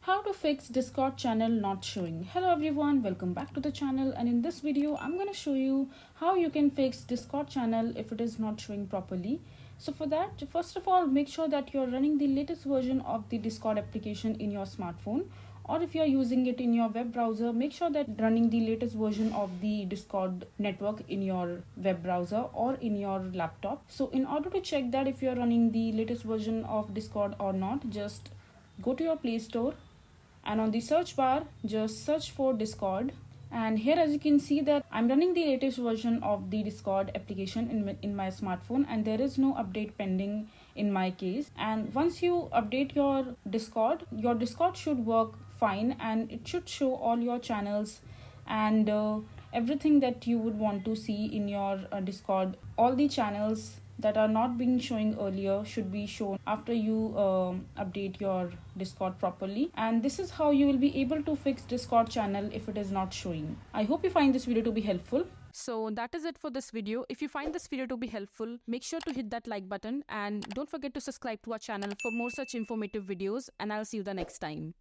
How to fix Discord channel not showing. Hello everyone, welcome back to the channel, and in this video I'm going to show you how you can fix Discord channel if it is not showing properly. So for that, first of all, make sure that you're running the latest version of the Discord application in your smartphone, or if you're using it in your web browser, make sure that running the latest version of the Discord network in your web browser or in your laptop. So in order to check that if you're running the latest version of Discord or not, just go to your Play Store and on the search bar just search for Discord. And here, as you can see, that I'm running the latest version of the Discord application in my smartphone, and there is no update pending in my case. And once you update your Discord should work fine, and it should show all your channels and everything that you would want to see in your Discord. All the channels that are not being showing earlier should be shown after you update your Discord properly, and this is how you will be able to fix Discord channel if it is not showing. I hope you find this video to be helpful. So that is it for this video. If you find this video to be helpful, make sure to hit that like button and don't forget to subscribe to our channel for more such informative videos, and I'll see you the next time.